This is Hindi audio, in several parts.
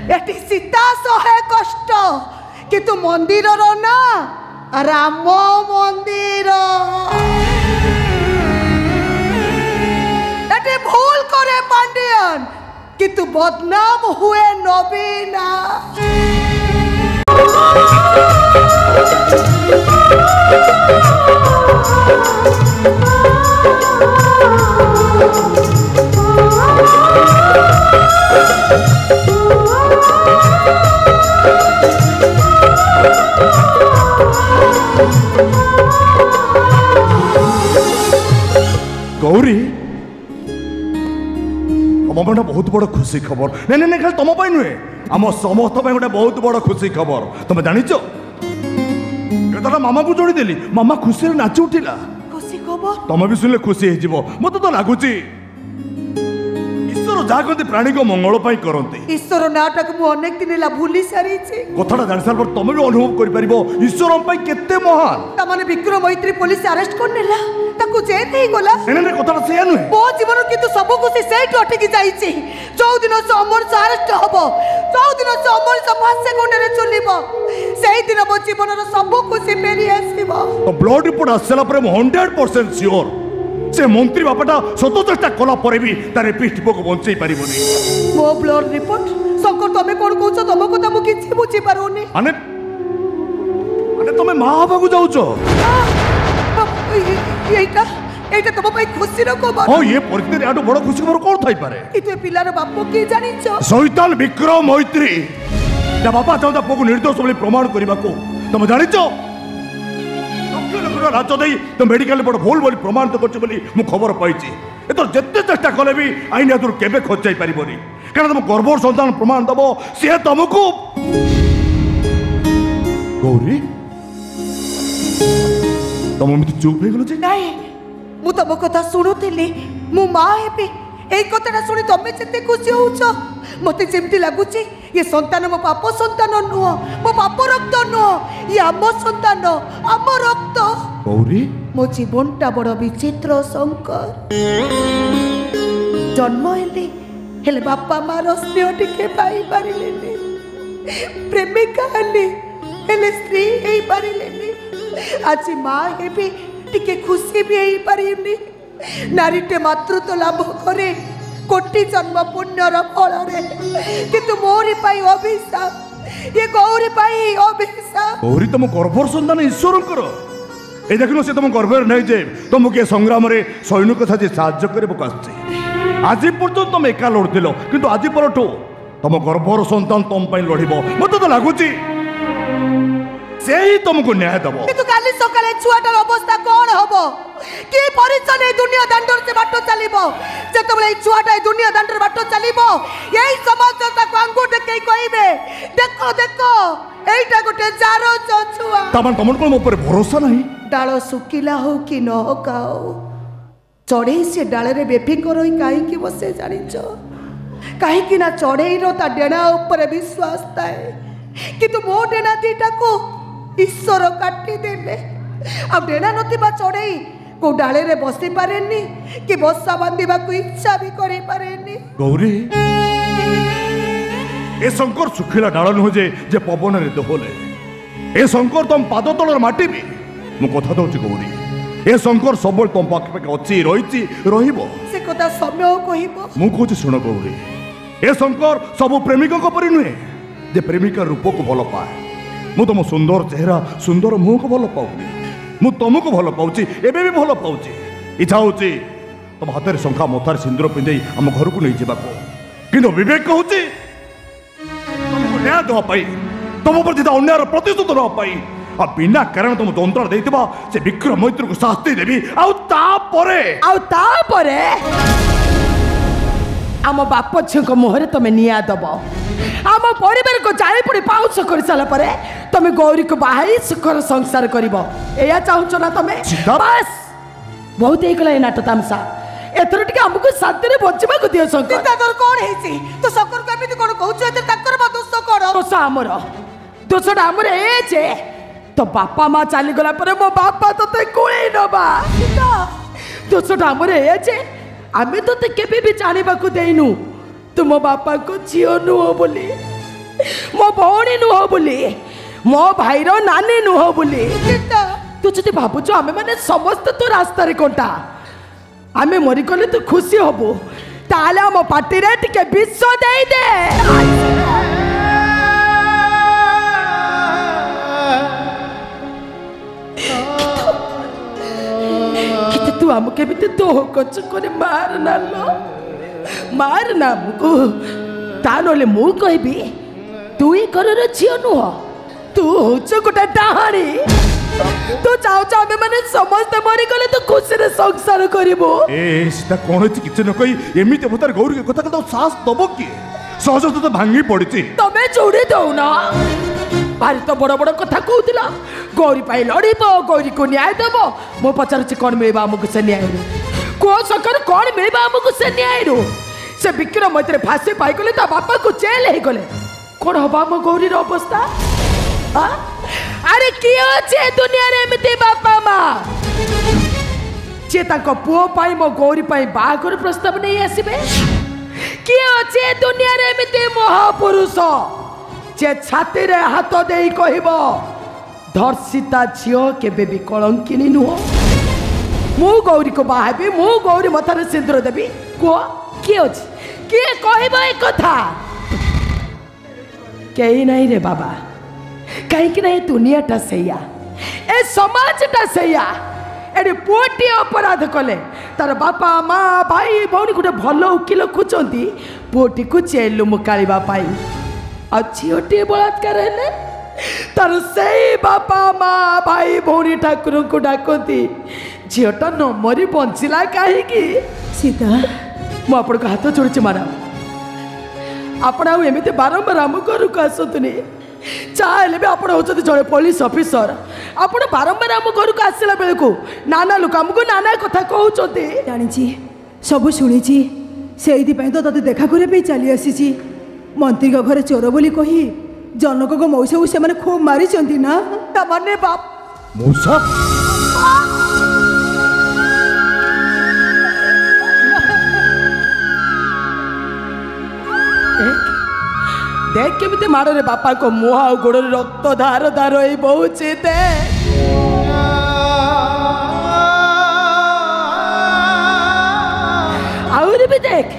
एटी सीता सहे कष्ट किंतु मंदिर ना राम मंदिर एटी भूल करे पांडियन किंतु बदनाम हुए नवीना। गौरी तुम गोटे बहुत बड़ खुशी खबर नहीं नहीं खाली तुम नुहे आम समस्त गोटे बहुत बड़ खुशी खबर तुम जानिच मामा को जोड़ीदेली मामा खुशी नाची उठिला खुशी खबर तुम भी शुणिले खुशी हो मत तो लगुच ईश्वर जहाँ कहते प्राणी को मंगल करते ईश्वर नाटक मु अनेक दिन भूली सारी कथा जानी सारा तुम भी अनुभव कर ईश्वर केते महान तमाने विक्रम मैत्री पुलिस अरेस्ट करनेला ताकू जेल नहीं गला एने कथा से नुहे मो जीवन किंतु सब खुशी सेठ अटकी जाईची जो दिन से अमर से अरेस्ट हबो जो दिन से अमर से फांसी गुंडे रे चुलिबो सेही दिन मो जीवन रो सब खुशी फेरी आसीबो तो ब्लड रिपोर्ट आसला परे 100% श्योर से मंत्री बापाटा सत चेष्टा कला परे भी तारे पीठिपो को बंचई परिबोनी मो ब्लड रिपोर्ट संकर तमे कोन कहछो तम कथा मु किछि बुझी पारोनी अने अने तमे मां बाबू जाउछो एटा एटा तम पई खुशी रो खबर ओ ये परिस्थिति आडो बड़ खुशी खबर कोन थाई पारे इते पिलार बापू की जानिछो शैतान विक्रम मैत्री जा बापा चाहता पुओ निर्दोष बोली प्रमाण करबा को तुम जानिछो राज दे तो मेडिकल बड़ भूल बोली प्रमाण तो करछ बोली मु खबर पाइछि एतो जत्ते चेष्टा कले भी आईन हाथुर केबे खोज जाई परिबोनी कारण तुम गर्भर संतान प्रमाण दबो से तुमको गौरी तुम एमती चुप हो गल नहीं मु तुम कथा शुणुली मु माँ हेबी এই কথাটা শুনি তুমি যেতে খুশি হউছ মতে যেমতি লাগুছি ये সন্তান মো পাপ সন্তান নুহ মো পাপ রক্ত নুহ ये आम সন্তান आम रक्त गौरी मो जीवनटा बड़ विचित्र शंकर जन्म हेले बापा मार स्नेह टिके पाई पारिलेनी प्रेमिका हेले स्त्री हेई पारिलेनी आज माँ हेबी टिके खुशी भी हेई पारिनी नारीटे मातृत्व लाभ करे कोटि जन्म पुण्यर फल किंतु मोरी पाई अभिशाप ये गौरी पाई अभिशाप गौरी तुम गर्भर संतान ईश्वर कर ए देखनो से तुम गर्भर नहीं जे तुमको ये संग्राम रे सैनिक था जे साहाय्य करे बकास्ते आज पर्यंत तुम एका लड़थिलो किंतु आज परठो तुम गर्भर संतान तुम पई लड़िबो मते तो लागुची से ही तुमको न्याय दबो किंतु काली सकाळे छुआटार अवस्था कोन हबो की परिचय ए दुनिया दांडर से बाटो चलीबो जेतबले छुआटा ए दुनिया दांडर बाटो चलीबो एई समाज ताको अंगूठ के कहिबे देखो देखो एईटा गोटे जारो छुआ तमन तमन को ऊपर भरोसा नहीं डाळ सुकिला हो कि न होकाओ चढ़ई से डाले रे बेफिकर होई काहे की बसे जानिचो काहे कि ना चढ़ई रो ता डेणा ऊपर विश्वास थाए किंतु मो डेणा दीटा को ईश्वर काटी देले अब डेणा नथिबा चढ़ई को डाले रे बसी पारेनी कि बसा बांधिबा को इच्छा भी करि पारेनी गौरी ए शंकर सुखिला डाल नुह जे पवन रे दोहले ए शंकर तुम पाद तलर माटी भी मु कथा दउची गौरी ए शंकर सब तुम पाखे पाखे अच्छी रही रहिबो से कथा समय कहिबो मु कहूँ शुण गौरी ए शंकर सब प्रेमिकों परि नुहे जे प्रेमिका रूप को भल पाए मु तुम सुंदर चेहरा सुंदर मुह को भल पाऊनी मु तुमको भल पाऊची एबे भी भल पाऊची इच्छा होची तुम हाथ में शंखा मथार सिंदूर पिंधे आम घर को नहीं जावाको किंतु विवेक कहूची तुमको न्याय देवा पाई तुम पर जिता अन्याय प्रतिशोध देवा पाई आ बिना कारण तुम जंत्रणा देइतबा से विक्रम मैत्री को शास्ति देवी आउ तापरे आम बाप झील मुहर तुम निया दब आम परिवार को जाली पड़ी पाउछ कर सारा पर तुम गौरी को बाहरी सुखर संसार कर चाहूच ना तुम बस बहुत ही नाट तामसा एथर टिके हमको शांति बचवा को दियो शंकर तोर कोन हेची तो शंकर को एमिति कोन कहउछ एते तकर दोष कोन दोष आमर दोषटा आमर ए जे तो बापा माँ चली गला पर मो बापा तते कोळे नबा दोषटा आमर ए जे आमे तते केबे भी जानिबा को देइनु तुम बापा को झियो नुह बोली मो भौणी नुह बोली मो भाईर नानी नुह बोली तू जदि भावुच आमे माने समस्त तो रास्ता रे कंटा आमे मरी गले तू खुशी हबु ताले हम पार्टी रे टिके विश्व देई दे किते तू हमके भी तो कच करे मार ना मुको ता नले मु कहबी तू ही करर झियो नुह तू होच गोटे डाहाणी तू चाहो आमे माने समस्त मरी गले तू खुशी रे संसार करिबो ए सीता कोन होची किछ न कई एमिते भतार गौरी के कथा कथा साहस दबो की सहज तो भांगी पड़िची तमे जोड़ी दो ना भारी तो बड़ बड़ कथा कहूतिला गौरी पाई लड़ीबो गौरी को न्याय देबो मो पचारछि कोन मिलबा हमकु से न्याय रो को सकर कोन मिलबा हमकु से न्याय रो से विक्रम मैत्रे फांसी पाई गले ता बापा को जेल हे गले कोन हबा मो गौरी रो अवस्था अरे कियो छे दुनिया रे एमिते बापा मां जे ताको पुओ पाई मो गौरी पाई बागर प्रस्ताव नहीं आसीबे कियो छे दुनिया रे एमिते महापुरुष जे छाती रे हाथ देई कहबो धर्षिता झियो केबे भी कलंकिनी नुह मु गौरी को बाहाबी मु गौरी मथारे सिंदूर देबी को कियो छे के कहबो ए कथा केही नहीं रे बाबा कहीं कि नहीं दुनियाटा सैया ए समाजटा सैया एडी पुओटी अपराध कले तार बापा माँ भाई भौणी गोटे भल वकिल खोजती पुओटी को जेल मुकालिबा पाई आ झीटी बलात्कार हेले तार से बापा माँ भाई भौणी ठाकुर को डाकती झीटा न मरी बंचिला कहीं सीता मु आपण हाथ जोड़ी मैडम आपण आमती बारंबार आम घर को आसतुनि चाहे भी आप जड़े पुलिस ऑफिसर आपण बारंबार आम घर को आसला बेल को नाना लोक आमको नाना कथा कहते जानी सब शुणी से तो तोते देखा करने चली आसी मंत्री घरे चोर बोली कही जनक मौसा को से खूब मारी ना तमने बाप मौसा देख केमिते मारो रे बापा को मुहा गोड़ रक्त धार धार ए बहुचे दे आउरी भी देख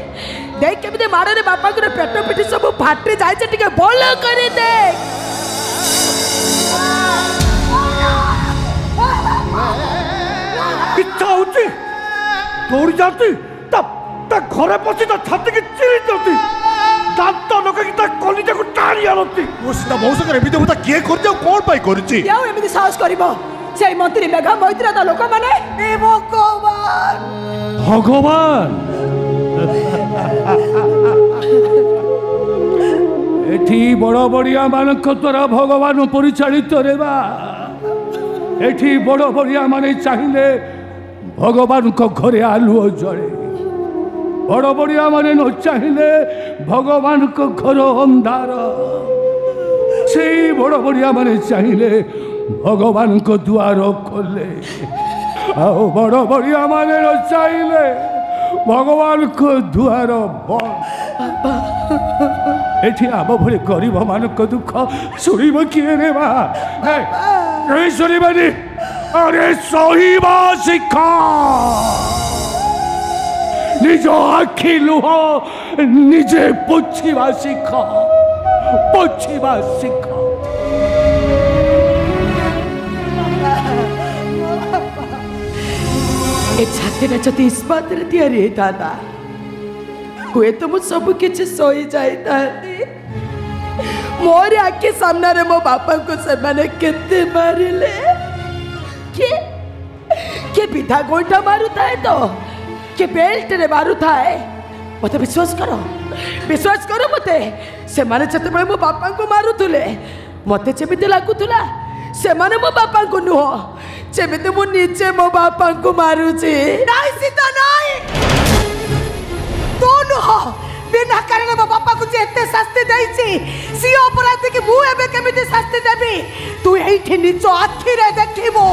देख केमिते मारो रे बापा को पेट पिटी सब फाटी जाय जे टिके बोल करी दे इच्छा होची दौड़ी जाती तब घरे पसी ता छाती की चिरी जाती दांत लोक की ता कलिजा को टाणी आलती ओ सीता मौसा करे एमिते भता के कर जाऊ कोन पाई करछि याऊ एमिति साहस करबो से मंत्री मेघा मैत्रा ता लोक माने ए भगवान भगवान एठी बड़ बड़िया मानक द्वारा भगवान परिचालित रेबा एठी बड़ बड़िया माने चाहिए भगवान को घरे आलुओ जड़े बड़ बड़िया माने न चाहिए भगवान को घर अंधार से बड़ बड़िया माने चाहिए भगवान को द्वार खोले आओ बड़ बड़िया माने न चाहिए भगवान को द्वार बंद एठी आम भले गरीब मान दुख शुणव किए रे बा नहीं शुणवानी अरे सहीबा शिक्षा निज आखि लुह निजे पोछिबा शिख पोछिबा शिख ए छातीटा जदि इस्पात तैयारी होता हुए तो मुझे सब किसी सही जाती मोर आखि सामने रे मो बापा को से मैंने केते मारिले के विधा गोइठा मारू थाए तो के बेल्ट रे मारू थाए मते विश्वास करो मते से माने जते बळे मो बापा को मारू थुले मते जेमिते लागुथुला से माने मो बापा को नुह जेमिते मु नीचे मो बापा को मारूची नहीं सीता नहीं तू नुह बिना कारण मो बापा को जेते शास्ति देइछि सी अपराधी की मु एबे केमिति शास्ति देबी तू एठी निचो आखि रे देखिबो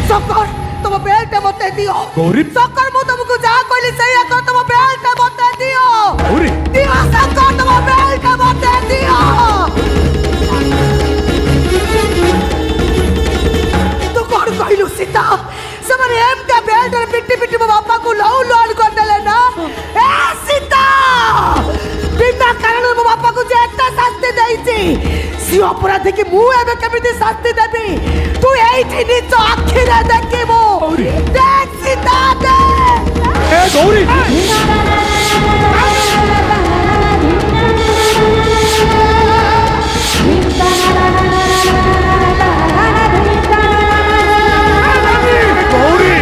सकर तुम बेल्ट मते दियो गौरी सकर मु तुमको जा कहली सही कर तुम बेल्ट मते दियो गौरी दियो सकर तुम बेल्ट मते दियो अपराधी की मु एबे केमिति शास्ति देबी तू एठी निज आखिरे देखिबो देख सीता दे ए गौरी गौरी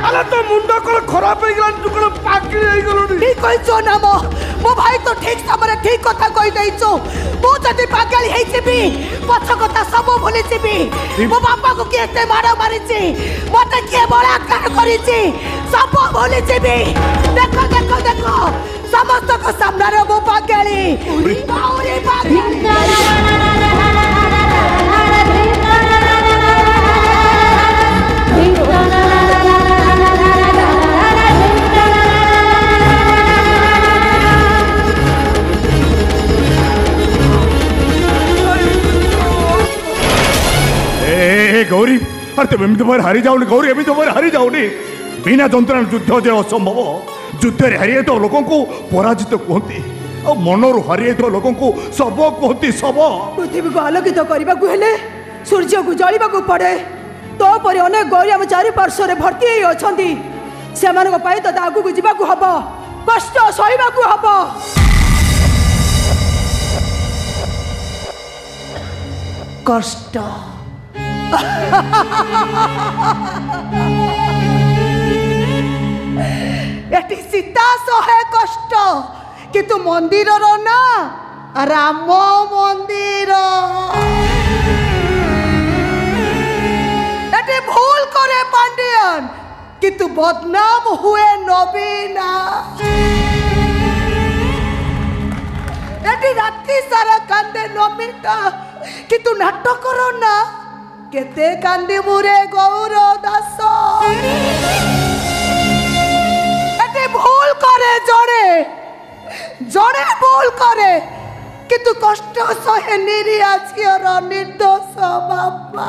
अरे तो मुंडा को खराब हो गला तू को पागल हो गलनी ठीक कहिचो ना मो भाई तो ठीक समय ठीक कथा कहि दैचो मु जदि पागल हेइ छिबी पछ कथा सब भूली छिबी मो बापा को केते मारा मारिछि मते के बलात्कार करिछि सब भूली छिबी देखो देखो देखो समस्त को सामने रे मो पागली गौरी गौरी अरे तुम एमती भाई हारी जाओ गौरी एमती भाई हारी जाओनी बिना जंत्रणा युद्ध जे असंभव युद्ध हारी तो लोक पराजित कहती और मनर हारी लोक शब कहती शब पृथ्वी को आलोकित करने को हेले सूर्य को जलिबा को पड़े तो पर अनेक गौरी आम चारिपार्श्वर भर्ती होती से तो आगू को जावाक हम कष्ट सहवाक हम कष्ट एटी सीता सहे कष्ट किंतु मंदिर रो ना राम मंदिर एटी भूल करे पांडियन किंतु बदनाम हुए नवीना एटी रात्रि सारा कांदे नमिता किंतु नाटक रो ना केते कांदी मुरे गौर दास एटे भूल करे जड़े जड़े भूल करे किंतु कष्ट सहे निरिया झियर निर्दोष बापा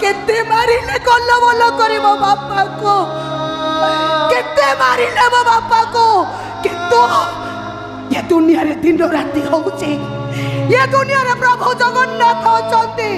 केते मारिले कल्ल बोल करी मो बापा को केते मारिले मो बापा को किंतु ये दुनिया रे दिन राति होउचे ये दुनिया रे प्रभु जगन्नाथ होचंती।